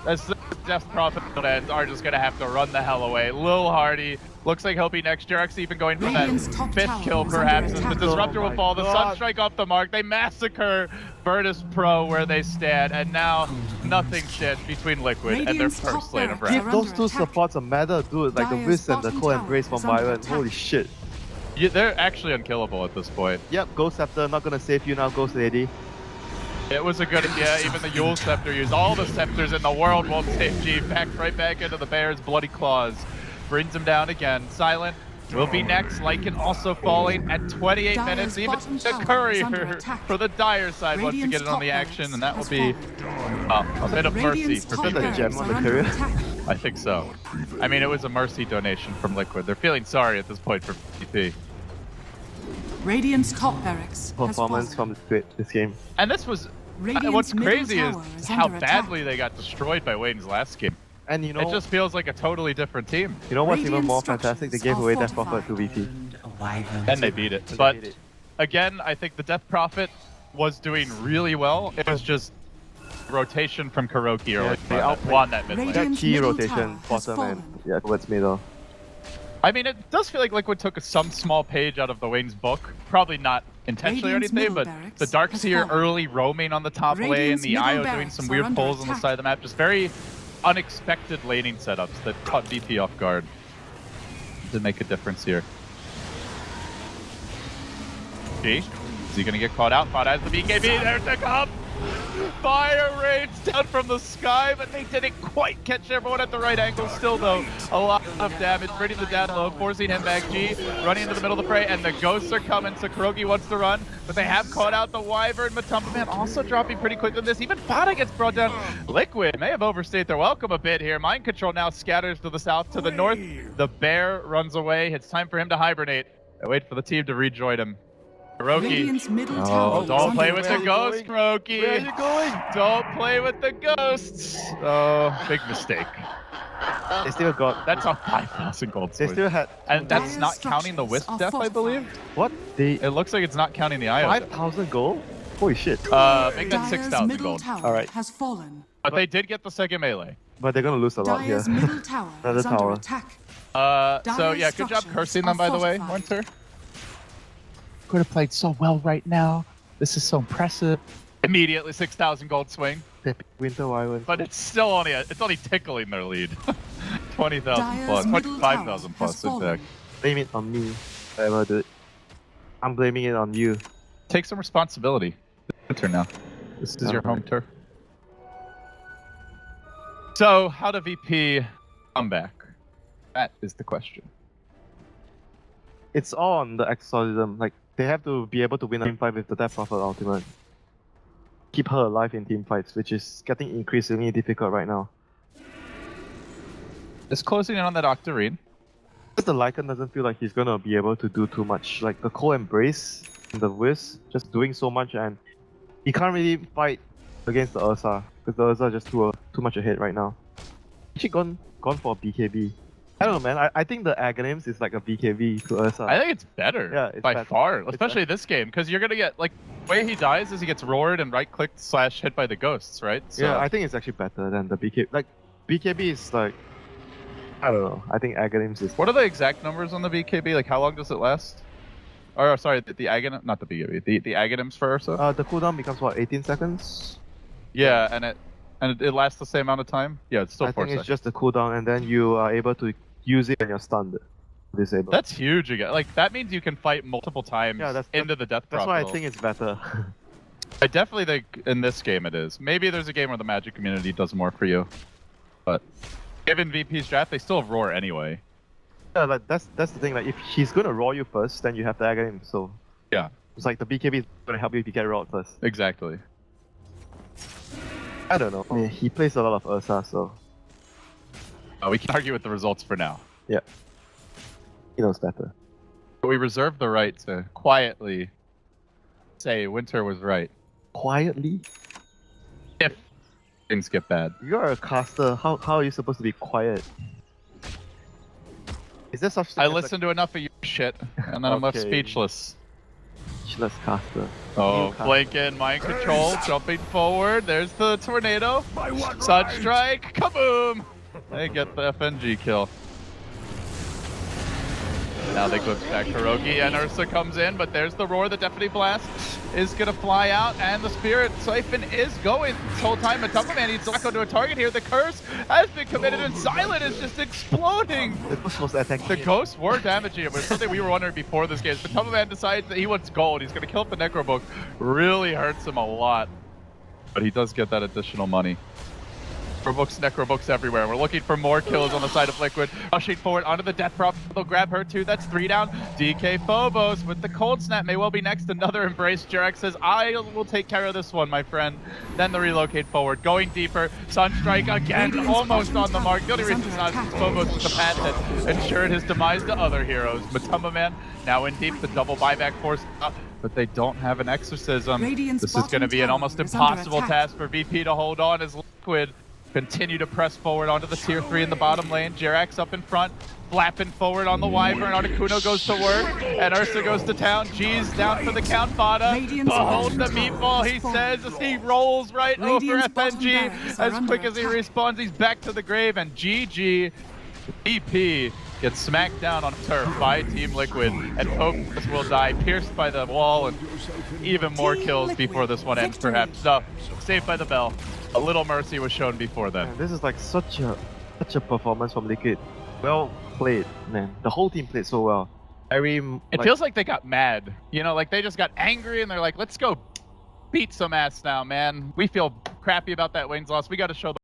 as the Death Prophet ends, are just gonna have to run the hell away. Lil Hardy looks like he'll be next. Jurex even going for that Radiant's top 5th tower kill is perhaps. under As the attack. Disruptor Oh will my fall. The God. Sunstrike off the mark. They massacre Virtus.Pro where they stand, and now nothing stands between Liquid and their Radiant's first top lane of barracks Give round. are those under two attack. supports a matter, dude. Like the Dire's Wisp and the bottom Cold tower Embrace from is under Byron. attack. Holy shit. Yeah, they're actually unkillable at this point. Yep, Ghost Scepter, not gonna save you now, Ghost Lady. It was a good idea. Even the Yule Scepter used. All the scepters in the world won't save G. Backed right back into the Bear's bloody claws. Brings him down again. Silent will be next. Lycan also falling at 28 Dire's minutes. Even bottom the tower is under courier attack. for the Dire side wants to Radiant's get in on top the action, barracks and that will has be a bit of mercy Radiant's for top Is that a VP. gem barracks on are the under courier? attack. I think so. I mean, it was a mercy donation from Liquid. They're feeling sorry at this point for VP. Radiant's top barracks has Performance fallen. from this game. And this was Radiant's what's middle crazy is tower is how under attack. badly they got destroyed by Wayne's last game. And you know, It just feels like a totally different team. you know what's even Radiant more fantastic? They structures gave are away Death Prophet to fortified. VP. And they beat it. They But beat it. again, I think the Death Prophet was doing really well. It was just rotation from Kuroki early they that outplayed- won that mid lane. Radiant- That Radiant's key middle rotation, tower has bottom and fallen. yeah, towards middle. I mean, it does feel like Liquid took some small page out of the Wayne's book. Probably not intentionally Radiant's or anything, middle but barracks the Darkseer has fallen. early roaming on the top lane, Radiant's the middle IO doing barracks some are weird under pulls on the attack. side of the map. Just very unexpected laning setups that caught VP off guard. Did make a difference here. G, is he gonna get caught out? Caught as the BKB, there's the come! Fire rains down from the sky, but they didn't quite catch everyone at the right angle. Still though, a lot of damage, bringing the down low, forcing him back. G running into the middle of the fray, and the ghosts are coming, so Kuroki wants to run, but they have caught out the Wyvern. Matumba Man also dropping pretty quick on this. Even Fada gets brought down. Liquid may have overstayed their welcome a bit here. Mind Control now scatters to the south, to the north. The bear runs away. It's time for him to hibernate. I wait for the team to rejoin him. Kuroki. Radiant's middle tower Oh, is don't under play with the attack. ghost, Kuroki. Where are you going? Don't play with the ghosts. Oh, big mistake. They still got. That's a 5,000 gold They swing. still had. And that's Dire not counting the Wisp structures death, are I believe. What? They It looks like it's not counting the IO death. 5,000 gold? Holy shit! Make that Dire's 6,000 middle gold. tower Alright. has fallen. But they did get the second melee. But they're gonna lose a lot here. Dire's middle tower Another is under tower. attack. So Dire's yeah, good job structures cursing are them, by the way, fortified. Winter. Could have played so well right now. This is so impressive. Immediately 6,000 gold swing, Winter Wyvern. but it's still only it's only tickling their lead. 20,000 Dire's plus, middle 25,000 tower plus has fallen. impact. Blame it on me. Whatever, dude. I'm blaming it on you. Take some responsibility. Winter now. This is your home Alright. turf. So, how do VP come back? That is the question. It's all on the exorcism. Like, they have to be able to win a team fight with the Death Prophet ultimate. Keep her alive in team fights, which is getting increasingly difficult right now. Just closing in on that Octarine. Because the Lycan doesn't feel like he's gonna be able to do too much. Like, the Cold Embrace and the Wisp, just doing so much, and he can't really fight against the Ursa, because the Ursa is just too much ahead right now. Actually gone for BKB. I don't know, man. I think the Aghanims is like a BKB to Ursa. I think it's better Yeah, it's by better. far, It's especially this game, because you're gonna get like the way he dies is he gets roared and right-clicked / hit by the ghosts, right? So, Yeah, I think it's actually better than the BKB. Like, BKB is like, I don't know. I think Aghanims is. what are the exact numbers on the BKB? Like, how long does it last? Or sorry, the Aghanim, not the BKB, the Aghanims for Ursa. The cooldown becomes what, 18 seconds? Yeah, and it lasts the same amount of time. Yeah, it's still I 4 think it's seconds. just the cooldown, and then you are able to use it when you're stunned. Disabled. That's huge again. Like that means you can fight multiple times Yeah, that's- into the death. That's why I Prophet. think it's better. I definitely think in this game it is. Maybe there's a game where the Magic community does more for you, but given VP's draft, they still have roar anyway. Yeah, like that's the thing. Like, if he's gonna roar you first, then you have to Aghanim. So Yeah, it's like the BKB is gonna help you if you get roared first. exactly. I don't know. I mean, he plays a lot of Ursa, so We can argue with the results for now, yeah, he knows better. but we reserve the right to quietly say Winter was right Quietly, if things get bad. you're a caster. How are you supposed to be quiet? Is there such thing I as listen to enough of your shit, and then I'm left Okay. speechless. Speechless caster. Oh, New caster. Blanket, mind control, jumping forward. There's the tornado. Sunstrike, kaboom! They get the FNG kill. Now they glimpse back Hiroki and Ursa comes in, but there's the roar. The Deputy Blast is gonna fly out, and the Spirit Siphon is going this whole time. Matumbaman needs Zako to a target here. The curse has been committed, and Silent is just exploding. The Ghost was attacking. The ghosts were damaging him. It was something we were wondering before this game. Matumbaman decides that he wants gold. He's gonna kill the Necrobook. Really hurts him a lot, but he does get that additional money. Necrobooks everywhere. We're looking for more kills on the side of Liquid. Rushing forward onto the Death Prop. They'll grab her too. That's 3 down. DK Phobos with the Cold Snap may well be next. Another Embrace. Jarek says, I will take care of this one, my friend. Then the relocate forward. Going deeper. Sunstrike again. Almost on the mark. The only reason it's not Phobos with the pad that ensured his demise to other heroes. Matumbaman now in deep. The double buyback force up. But they don't have an exorcism. This is going to be an almost impossible task for VP to hold on as Liquid continue to press forward onto the tier 3 in the bottom lane. Jirax up in front, flapping forward on the Wyvern. Articuno goes to work, and Ursa goes to town. G's down for the count. Fada, behold the meatball, he says, as he rolls right over FNG. As quick as he respawns, he's back to the grave, and GG. EP gets smacked down on turf by Team Liquid, and Focus will die, pierced by the wall, and even more kills before this one ends, perhaps. No, saved by the bell. A little mercy was shown before then. Man, this is like such a performance from Liquid. Well played, man. The whole team played so well. It feels like they got mad. You know, like they just got angry and they're like, let's go beat some ass now, man. We feel crappy about that Wayne's loss. We got to show them.